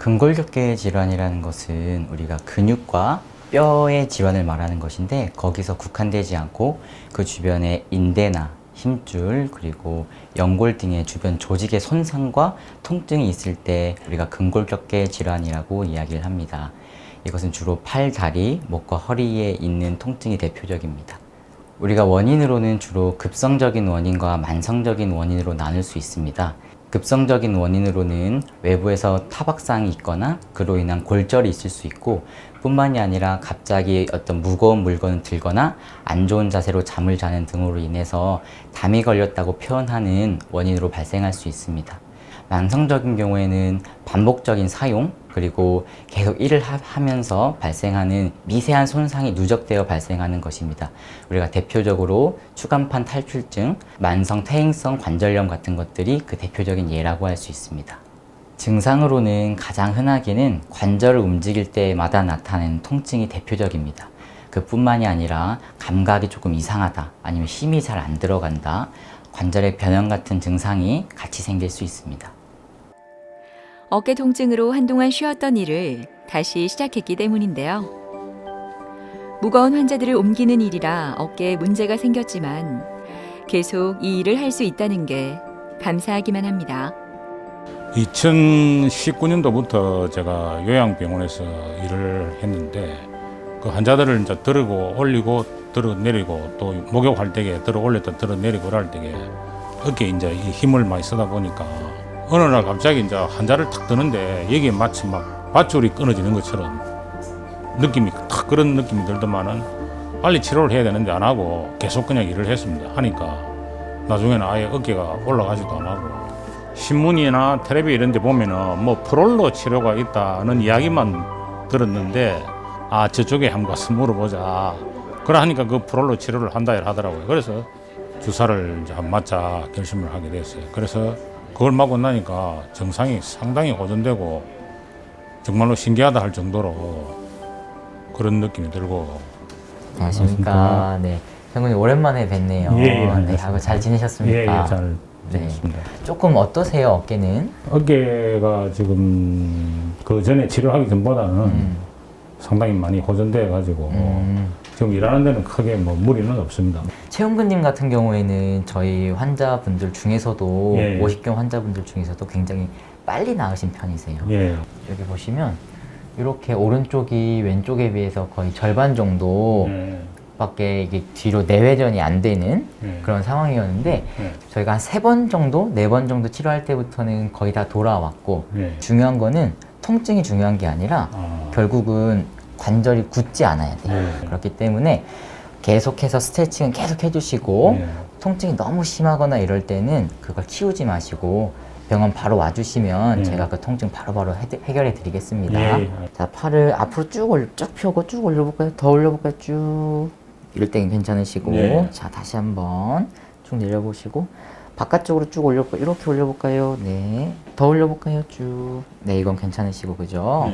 근골격계 질환이라는 것은 우리가 근육과 뼈의 질환을 말하는 것인데, 거기서 국한되지 않고 그 주변에 인대나 힘줄 그리고 연골 등의 주변 조직의 손상과 통증이 있을 때 우리가 근골격계 질환이라고 이야기를 합니다. 이것은 주로 팔, 다리, 목과 허리에 있는 통증이 대표적입니다. 우리가 원인으로는 주로 급성적인 원인과 만성적인 원인으로 나눌 수 있습니다. 급성적인 원인으로는 외부에서 타박상이 있거나 그로 인한 골절이 있을 수 있고, 뿐만이 아니라 갑자기 어떤 무거운 물건을 들거나 안 좋은 자세로 잠을 자는 등으로 인해서 담이 걸렸다고 표현하는 원인으로 발생할 수 있습니다. 만성적인 경우에는 반복적인 사용, 그리고 계속 일을 하면서 발생하는 미세한 손상이 누적되어 발생하는 것입니다. 우리가 대표적으로 추간판 탈출증, 만성 퇴행성 관절염 같은 것들이 그 대표적인 예라고 할 수 있습니다. 증상으로는 가장 흔하게는 관절을 움직일 때마다 나타나는 통증이 대표적입니다. 그뿐만이 아니라 감각이 조금 이상하다, 아니면 힘이 잘 안 들어간다, 관절의 변형 같은 증상이 같이 생길 수 있습니다. 어깨 통증으로 한동안 쉬었던 일을 다시 시작했기 때문인데요. 무거운 환자들을 옮기는 일이라 어깨에 문제가 생겼지만 계속 이 일을 할 수 있다는 게 감사하기만 합니다. 2019년도부터 제가 요양병원에서 일을 했는데, 그 환자들을 이제 들고 올리고 들어 내리고 또 목욕할 때에 들어 올렸다 들어 내리고 할 때에 어깨에 이제 이 힘을 많이 쓰다 보니까 어느 날 갑자기 이제 환자를 탁 드는데 여기에 마치 막 밧줄이 끊어지는 것처럼 느낌이 탁 그런 느낌이 들더만은 빨리 치료를 해야 되는데 안 하고 계속 그냥 일을 했습니다. 하니까 나중에는 아예 어깨가 올라가지도 안 하고, 신문이나 텔레비 이런 데 보면은 뭐 프롤로 치료가 있다는 이야기만 들었는데, 아 저쪽에 한번 가서 물어보자 그러니까 그 프롤로 치료를 한다 하더라고요. 그래서 주사를 이제 한 맞자 결심을 하게 됐어요. 그래서 그걸 맞고 나니까 증상이 상당히 호전되고 정말로 신기하다 할 정도로 그런 느낌이 들고. 안녕하십니까. 네. 장군님 오랜만에 뵙네요. 네, 하고 잘 지내셨습니까? 잘 네. 지냈습니다. 조금 어떠세요, 어깨는? 어깨가 지금 그 전에 치료하기 전보다는 상당히 많이 호전돼 가지고 지금 일하는 데는 크게 뭐 무리는 없습니다. 최용근님 같은 경우에는 저희 환자분들 중에서도 예. 50경 환자분들 중에서도 굉장히 빨리 나으신 편이세요. 예. 여기 보시면 이렇게 오른쪽이 왼쪽에 비해서 거의 절반 정도 밖에 이게 뒤로 내회전이 안 되는 그런 상황이었는데, 저희가 한 3번 정도, 4번 정도 치료할 때부터는 거의 다 돌아왔고, 중요한 거는 통증이 중요한 게 아니라 결국은 관절이 굳지 않아야 돼요. 그렇기 때문에 계속해서 스트레칭은 계속 해주시고, 통증이 너무 심하거나 이럴 때는 그걸 키우지 마시고 병원 바로 와주시면 제가 그 통증 바로바로 해결해 드리겠습니다. 자, 팔을 앞으로 쭉 펴고 쭉 올려볼까요? 더 올려볼까요? 쭉. 이럴 땐 괜찮으시고, 자, 다시 한번 쭉 내려보시고, 바깥쪽으로 쭉 올려볼까요? 이렇게 올려볼까요? 네. 더 올려볼까요? 쭉. 네, 이건 괜찮으시고, 그죠?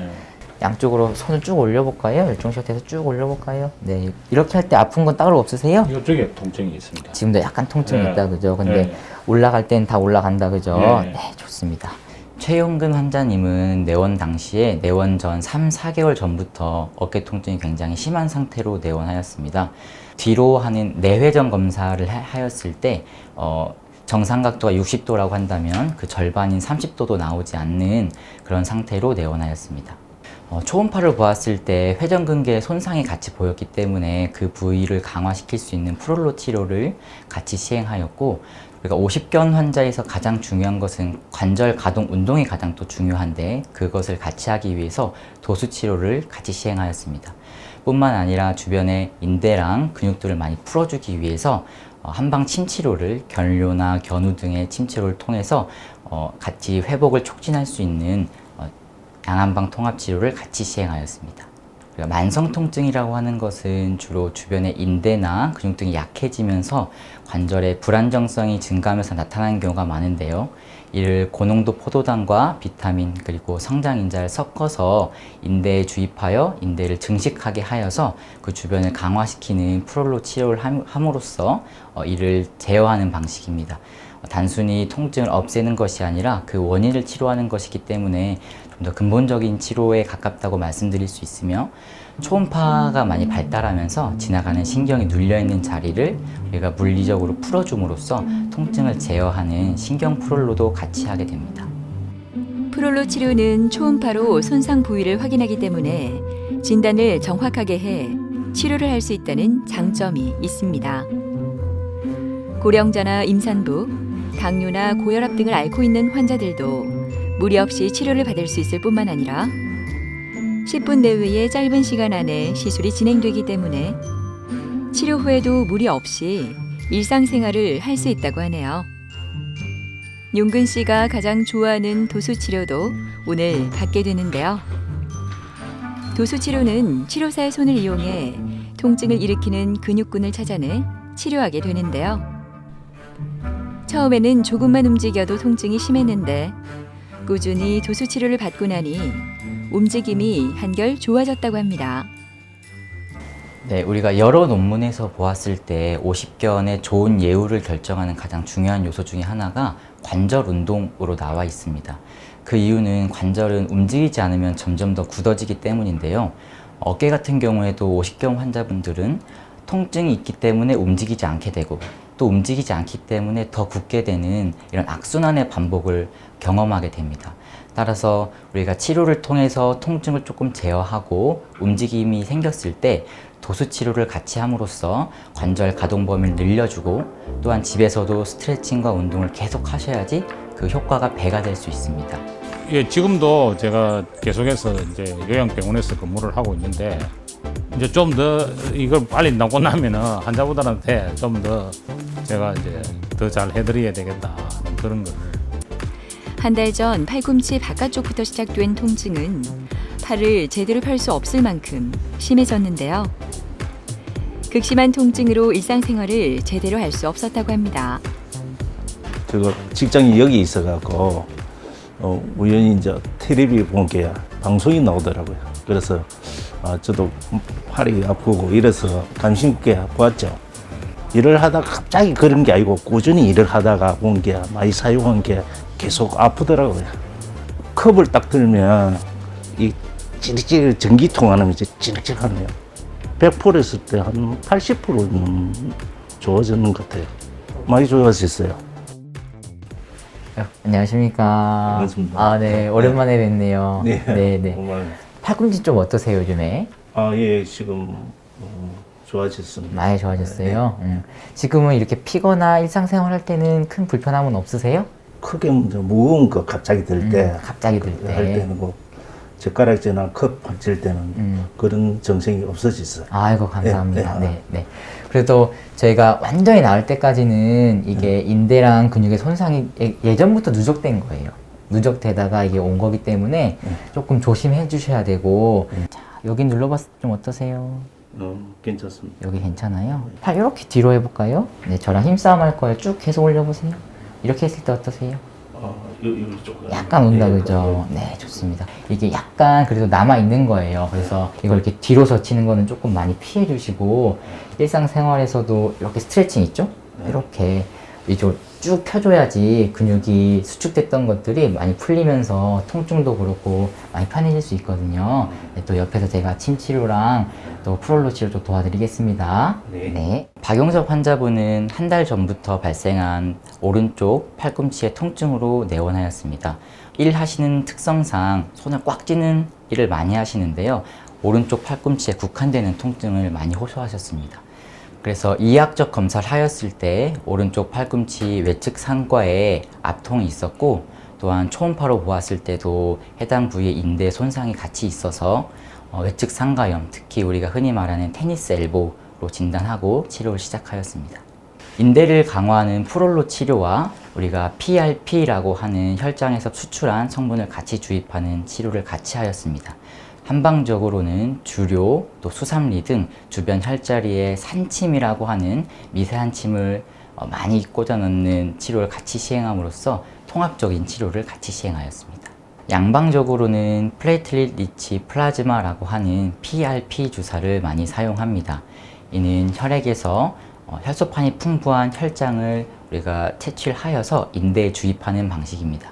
양쪽으로 손을 쭉 올려볼까요? 일정시ot에서 쭉 올려볼까요? 네. 이렇게 할 때 아픈 건 따로 없으세요? 이쪽에 통증이 있습니다. 지금도 약간 통증이 있다, 그죠? 근데 올라갈 땐 다 올라간다, 그죠? 네, 좋습니다. 최용근 환자님은 내원 당시에 내원 전 3, 4개월 전부터 어깨 통증이 굉장히 심한 상태로 내원하였습니다. 뒤로 하는 내회전 검사를 하였을 때 정상각도가 60도라고 한다면 그 절반인 30도도 나오지 않는 그런 상태로 내원하였습니다. 초음파를 보았을 때 회전근개에 손상이 같이 보였기 때문에 그 부위를 강화시킬 수 있는 프롤로 치료를 같이 시행하였고, 그러니까 50견 환자에서 가장 중요한 것은 관절 가동 운동이 가장 또 중요한데, 그것을 같이 하기 위해서 도수 치료를 같이 시행하였습니다. 뿐만 아니라 주변의 인대랑 근육들을 많이 풀어주기 위해서 한방 침치료를 견료나 견우 등의 침치료를 통해서 같이 회복을 촉진할 수 있는 양한방 통합치료를 같이 시행하였습니다. 만성 통증이라고 하는 것은 주로 주변의 인대나 근육 등이 약해지면서 관절의 불안정성이 증가하면서 나타나는 경우가 많은데요. 이를 고농도 포도당과 비타민 그리고 성장인자를 섞어서 인대에 주입하여 인대를 증식하게 하여서 그 주변을 강화시키는 프롤로 치료를 함으로써 이를 제어하는 방식입니다. 단순히 통증을 없애는 것이 아니라 그 원인을 치료하는 것이기 때문에 좀 더 근본적인 치료에 가깝다고 말씀드릴 수 있으며, 초음파가 많이 발달하면서 지나가는 신경이 눌려있는 자리를 우리가 물리적으로 풀어줌으로써 통증을 제어하는 신경 프롤로도 같이 하게 됩니다. 프롤로 치료는 초음파로 손상 부위를 확인하기 때문에 진단을 정확하게 해 치료를 할 수 있다는 장점이 있습니다. 고령자나 임산부, 당뇨나 고혈압 등을 앓고 있는 환자들도 무리 없이 치료를 받을 수 있을 뿐만 아니라 10분 내외의 짧은 시간 안에 시술이 진행되기 때문에 치료 후에도 무리 없이 일상생활을 할 수 있다고 하네요. 용근 씨가 가장 좋아하는 도수 치료도 오늘 받게 되는데요. 도수 치료는 치료사의 손을 이용해 통증을 일으키는 근육군을 찾아내 치료하게 되는데요. 처음에는 조금만 움직여도 통증이 심했는데 꾸준히 도수 치료를 받고 나니 움직임이 한결 좋아졌다고 합니다. 네, 우리가 여러 논문에서 보았을 때 50견의 좋은 예후를 결정하는 가장 중요한 요소 중에 하나가 관절 운동으로 나와 있습니다. 그 이유는 관절은 움직이지 않으면 점점 더 굳어지기 때문인데요. 어깨 같은 경우에도 50견 환자분들은 통증이 있기 때문에 움직이지 않게 되고, 또 움직이지 않기 때문에 더 굳게 되는 이런 악순환의 반복을 경험하게 됩니다. 따라서 우리가 치료를 통해서 통증을 조금 제어하고 움직임이 생겼을 때 도수 치료를 같이 함으로써 관절 가동 범위를 늘려주고, 또한 집에서도 스트레칭과 운동을 계속 하셔야지 그 효과가 배가 될 수 있습니다. 예, 지금도 제가 계속해서 이제 요양병원에서 근무를 하고 있는데, 이제 좀 더 이걸 빨리 나고 나면은 환자분들한테 좀 더 제가 이제 더 잘 해드려야 되겠다, 그런 거를. 한 달 전 팔꿈치 바깥쪽부터 시작된 통증은 팔을 제대로 펼 수 없을 만큼 심해졌는데요. 극심한 통증으로 일상생활을 제대로 할 수 없었다고 합니다. 제가 직장이 여기 있어갖고 우연히 이제 텔레비 본 게 방송이 나오더라고요. 그래서 저도 팔이 아프고 이래서 관심 있게 보았죠. 일을 하다가 갑자기 그런 게 아니고 꾸준히 일을 하다가 본 게 많이 사용한 게 계속 아프더라고요. 컵을 딱 들면 이 찌릿찌릿 전기통 하나 이제 찌릿찌릿하네요. 100% 했을 때 한 80%는 좋아지는 것 같아요. 많이 좋아졌어요. 안녕하십니까. 반갑습니다. 네, 오랜만에 뵙네요. 네. 네. 정말. 팔꿈치 좀 어떠세요, 요즘에? 예, 지금 좋아졌습니다. 많이 좋아졌어요. 지금은 이렇게 피거나 일상생활 할 때는 큰 불편함은 없으세요? 크게 이제 무거운 거 갑자기 들 때, 갑자기 들 때. 할 때는 뭐 젓가락질이나 컵 질 때는 그런 증상이 없어졌어요. 아이고, 감사합니다. 네. 네. 그래도 저희가 완전히 나을 때까지는 이게 인대랑 근육의 손상이 예전부터 누적된 거예요. 누적되다가 이게 온 거기 때문에 조금 조심해 주셔야 되고. 자, 여기 눌러봤을 때 좀 어떠세요? 괜찮습니다. 여기 괜찮아요? 팔 이렇게 뒤로 해볼까요? 네, 저랑 힘싸움 할 거예요. 쭉 계속 올려보세요. 이렇게 했을 때 어떠세요? 이쪽 약간 온다, 그죠? 네, 좋습니다. 이게 약간 그래도 남아있는 거예요. 그래서 이걸 이렇게 뒤로 젖히는 거는 조금 많이 피해 주시고, 일상생활에서도 이렇게 스트레칭 있죠? 이렇게 이쪽을 쭉 펴줘야지 근육이 수축됐던 것들이 많이 풀리면서 통증도 그렇고 많이 편해질 수 있거든요. 네, 또 옆에서 제가 침 치료랑 또 프롤로 치료도 도와드리겠습니다. 네. 박용석 환자분은 한 달 전부터 발생한 오른쪽 팔꿈치의 통증으로 내원하였습니다. 일하시는 특성상 손을 꽉 쥐는 일을 많이 하시는데요. 오른쪽 팔꿈치에 국한되는 통증을 많이 호소하셨습니다. 그래서 이학적 검사를 하였을 때 오른쪽 팔꿈치 외측 상과에 압통이 있었고, 또한 초음파로 보았을 때도 해당 부위에 인대 손상이 같이 있어서 외측 상가염, 특히 우리가 흔히 말하는 테니스 엘보로 진단하고 치료를 시작하였습니다. 인대를 강화하는 프롤로 치료와 우리가 PRP라고 하는 혈장에서 수출한 성분을 같이 주입하는 치료를 같이 하였습니다. 한방적으로는 주료, 또 수삼리 등 주변 혈자리에 산침이라고 하는 미세한 침을 많이 꽂아 넣는 치료를 같이 시행함으로써 통합적인 치료를 같이 시행하였습니다. 양방적으로는 플레이틀릿 리치 플라즈마라고 하는 PRP 주사를 많이 사용합니다. 이는 혈액에서 혈소판이 풍부한 혈장을 우리가 채취하여서 인대에 주입하는 방식입니다.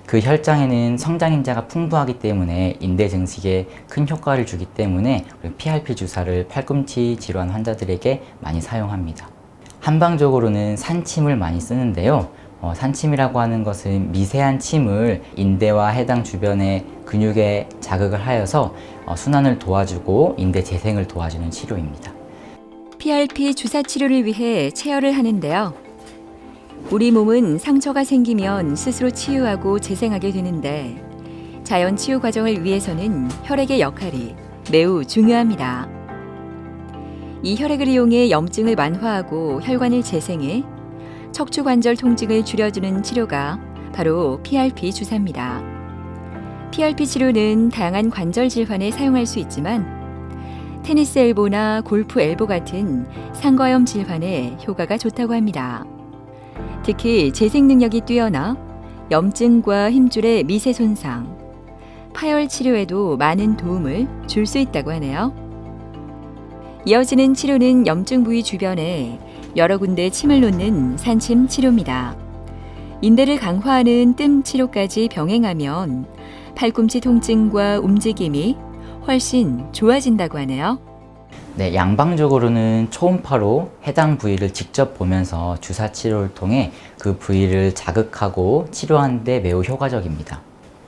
그 혈장에는 성장인자가 풍부하기 때문에 인대 증식에 큰 효과를 주기 때문에 PRP 주사를 팔꿈치 질환 환자들에게 많이 사용합니다. 한방적으로는 산침을 많이 쓰는데요. 산침이라고 하는 것은 미세한 침을 인대와 해당 주변의 근육에 자극을 하여서 순환을 도와주고 인대 재생을 도와주는 치료입니다. PRP 주사 치료를 위해 체열을 하는데요. 우리 몸은 상처가 생기면 스스로 치유하고 재생하게 되는데 자연 치유 과정을 위해서는 혈액의 역할이 매우 중요합니다. 이 혈액을 이용해 염증을 완화하고 혈관을 재생해 척추관절 통증을 줄여주는 치료가 바로 PRP 주사입니다. PRP 치료는 다양한 관절 질환에 사용할 수 있지만 테니스 엘보나 골프 엘보 같은 상거염 질환에 효과가 좋다고 합니다. 특히 재생 능력이 뛰어나 염증과 힘줄의 미세 손상, 파열 치료에도 많은 도움을 줄 수 있다고 하네요. 이어지는 치료는 염증 부위 주변에 여러 군데 침을 놓는 산침 치료입니다. 인대를 강화하는 뜸 치료까지 병행하면 팔꿈치 통증과 움직임이 훨씬 좋아진다고 하네요. 네, 양방적으로는 초음파로 해당 부위를 직접 보면서 주사 치료를 통해 그 부위를 자극하고 치료하는 데 매우 효과적입니다.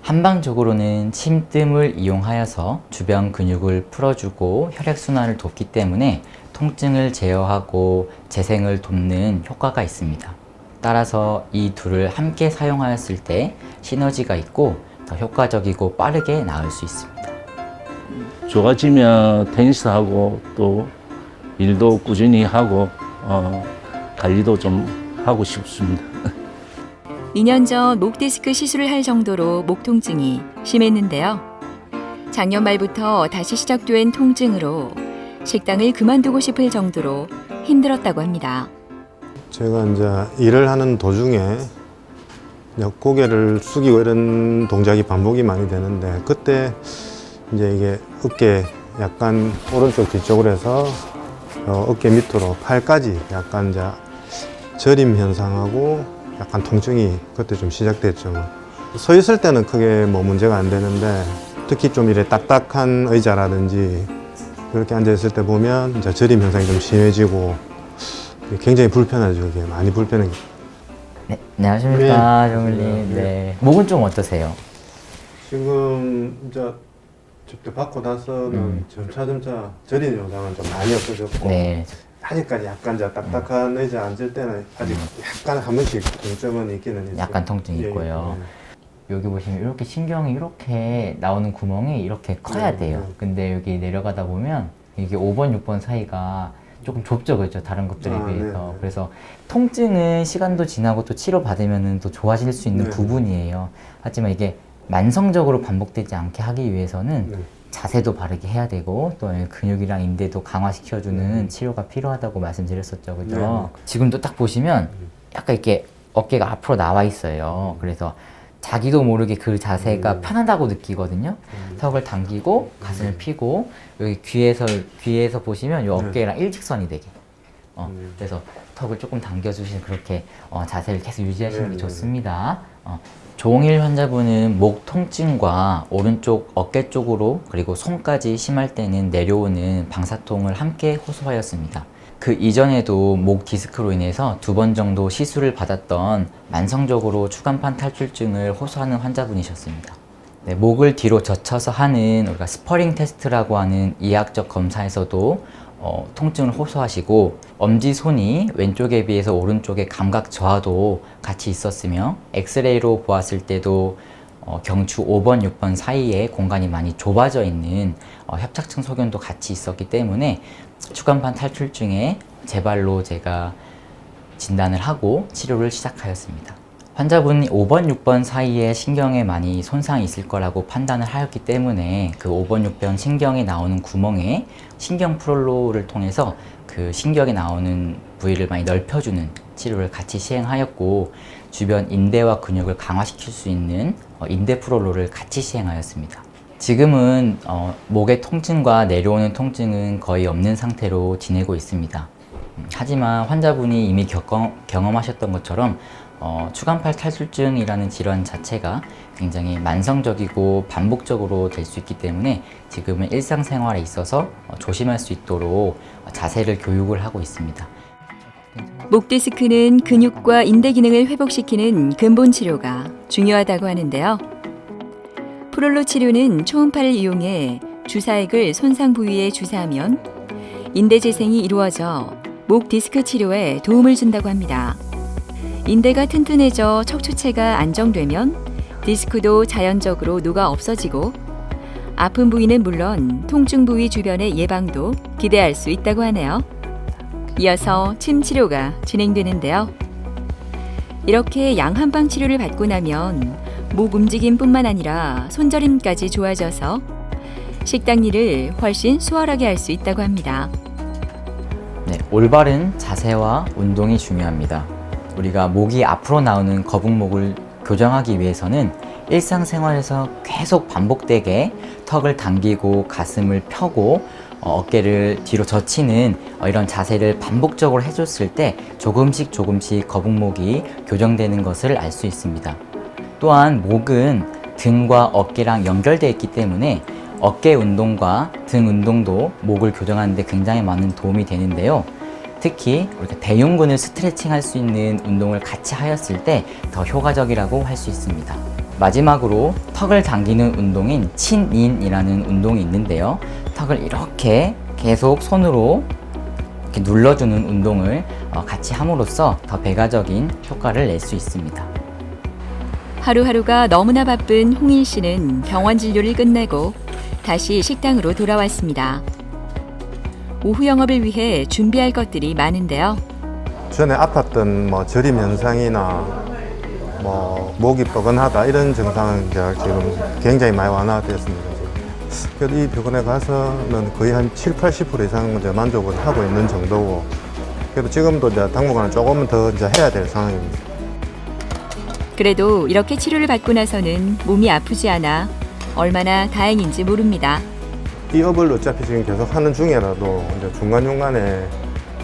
한방적으로는 침뜸을 이용하여서 주변 근육을 풀어주고 혈액순환을 돕기 때문에 통증을 제어하고 재생을 돕는 효과가 있습니다. 따라서 이 둘을 함께 사용하였을 때 시너지가 있고 더 효과적이고 빠르게 나을 수 있습니다. 좋아지면 테니스하고 또 일도 꾸준히 하고 관리도 좀 하고 싶습니다. 2년 전 목 디스크 시술을 할 정도로 목 통증이 심했는데요. 작년 말부터 다시 시작된 통증으로 식당을 그만두고 싶을 정도로 힘들었다고 합니다. 제가 이제 일을 하는 도중에 그냥 고개를 숙이고 이런 동작이 반복이 많이 되는데 그때 이제 이게 어깨 약간 오른쪽 뒤쪽으로 해서 어깨 밑으로 팔까지 약간 이제 저림 현상하고 약간 통증이 그때 좀 시작됐죠. 서 있을 때는 크게 뭐 문제가 안 되는데 특히 좀 이래 딱딱한 의자라든지 이렇게 앉아 있을 때 보면 이제 저림 현상이 좀 심해지고 굉장히 불편하죠. 이게 많이 불편해요. 네, 안녕하십니까, 정글님. 네. 목은 좀 어떠세요? 지금 이제 접대 받고 나서는 점차 저림 현상은 좀 많이 없어졌고 네. 아직까지 약간 이제 딱딱한 의자 앉을 때는 아직 약간 한 번씩 통증은 있기는 있어요. 약간 통증이 있고요. 여기 보시면 이렇게 신경이 이렇게 나오는 구멍이 이렇게 커야 돼요. 근데 여기 내려가다 보면 이게 5번, 6번 사이가 조금 좁죠, 그렇죠? 다른 것들에 비해서. 네. 그래서 통증은 시간도 지나고 또 치료받으면 또 좋아질 수 있는 네. 부분이에요. 하지만 이게 만성적으로 반복되지 않게 하기 위해서는 네. 자세도 바르게 해야 되고 또 근육이랑 인대도 강화시켜주는 치료가 필요하다고 말씀드렸었죠, 그죠? 지금도 딱 보시면 약간 이렇게 어깨가 앞으로 나와 있어요. 그래서 자기도 모르게 그 자세가 편하다고 느끼거든요. 턱을 당기고 가슴을 펴고 여기 귀에서 보시면 이 어깨랑 일직선이 되게. 그래서 턱을 조금 당겨주시는 그렇게 자세를 계속 유지하시는 게 좋습니다. 조홍일 환자분은 목 통증과 오른쪽 어깨 쪽으로 그리고 손까지 심할 때는 내려오는 방사통을 함께 호소하였습니다. 그 이전에도 목 디스크로 인해서 2번 정도 시술을 받았던 만성적으로 추간판 탈출증을 호소하는 환자분이셨습니다. 네, 목을 뒤로 젖혀서 하는 우리가 스퍼링 테스트라고 하는 이학적 검사에서도 통증을 호소하시고 엄지손이 왼쪽에 비해서 오른쪽에 감각 저하도 같이 있었으며 엑스레이로 보았을 때도 경추 5번, 6번 사이에 공간이 많이 좁아져 있는 협착증 소견도 같이 있었기 때문에 추간판 탈출증의 재발로 제가 진단을 하고 치료를 시작하였습니다. 환자분이 5번, 6번 사이에 신경에 많이 손상이 있을 거라고 판단을 하였기 때문에 그 5번, 6번 신경에 나오는 구멍에 신경 프롤로를 통해서 그 신경에 나오는 부위를 많이 넓혀주는 치료를 같이 시행하였고 주변 인대와 근육을 강화시킬 수 있는 인대 프롤로를 같이 시행하였습니다. 지금은 목의 통증과 내려오는 통증은 거의 없는 상태로 지내고 있습니다. 하지만 환자분이 이미 경험하셨던 것처럼 추간팔 탈출증이라는 질환 자체가 굉장히 만성적이고 반복적으로 될 수 있기 때문에 지금은 일상생활에 있어서 조심할 수 있도록 자세를 교육을 하고 있습니다. 목 디스크는 근육과 인대 기능을 회복시키는 근본 치료가 중요하다고 하는데요. 프롤로 치료는 초음파를 이용해 주사액을 손상 부위에 주사하면 인대 재생이 이루어져 목 디스크 치료에 도움을 준다고 합니다. 인대가 튼튼해져 척추체가 안정되면 디스크도 자연적으로 녹아 없어지고 아픈 부위는 물론 통증 부위 주변의 예방도 기대할 수 있다고 하네요. 이어서 침 치료가 진행되는데요. 이렇게 양한방 치료를 받고 나면 목 움직임뿐만 아니라 손저림까지 좋아져서 식당 일을 훨씬 수월하게 할 수 있다고 합니다. 네, 올바른 자세와 운동이 중요합니다. 우리가 목이 앞으로 나오는 거북목을 교정하기 위해서는 일상생활에서 계속 반복되게 턱을 당기고 가슴을 펴고 어깨를 뒤로 젖히는 이런 자세를 반복적으로 해줬을 때 조금씩 거북목이 교정되는 것을 알 수 있습니다. 또한 목은 등과 어깨랑 연결되어 있기 때문에 어깨 운동과 등 운동도 목을 교정하는 데 굉장히 많은 도움이 되는데요. 특히 우리가 대흉근을 스트레칭할 수 있는 운동을 같이 하였을 때 더 효과적이라고 할 수 있습니다. 마지막으로 턱을 당기는 운동인 친인이라는 운동이 있는데요. 턱을 이렇게 계속 손으로 이렇게 눌러주는 운동을 같이 함으로써 더 배가적인 효과를 낼 수 있습니다. 하루하루가 너무나 바쁜 홍일 씨는 병원 진료를 끝내고 다시 식당으로 돌아왔습니다. 오후 영업을 위해 준비할 것들이 많은데요. 전에 아팠던 뭐 저림 현상이나 뭐 목이 뻐근하다 이런 증상은 이제 지금 굉장히 많이 완화되었습니다. 그래도 이 병원에 가서는 거의 한 70-80% 이상 이제 만족을 하고 있는 정도고, 그래도 지금도 이제 당분간은 조금은 더 이제 해야 될 상황입니다. 그래도 이렇게 치료를 받고 나서는 몸이 아프지 않아 얼마나 다행인지 모릅니다. 이 업을 어차피 지금 계속 하는 중이라도 이제 중간중간에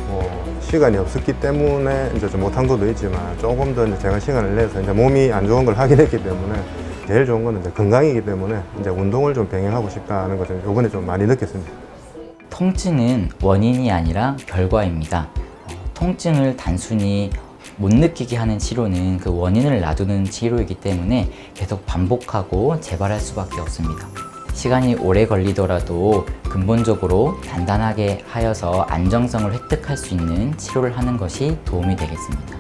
뭐 시간이 없었기 때문에 이제 좀 못한 것도 있지만 조금 더 이제 제가 시간을 내서 이제 몸이 안 좋은 걸 하게 됐기 때문에 제일 좋은 건 이제 건강이기 때문에 이제 운동을 좀 병행하고 싶다는 것을 이번에 좀 많이 느꼈습니다. 통증은 원인이 아니라 결과입니다. 통증을 단순히 못 느끼게 하는 치료는 그 원인을 놔두는 치료이기 때문에 계속 반복하고 재발할 수밖에 없습니다. 시간이 오래 걸리더라도 근본적으로 단단하게 하여서 안정성을 획득할 수 있는 치료를 하는 것이 도움이 되겠습니다.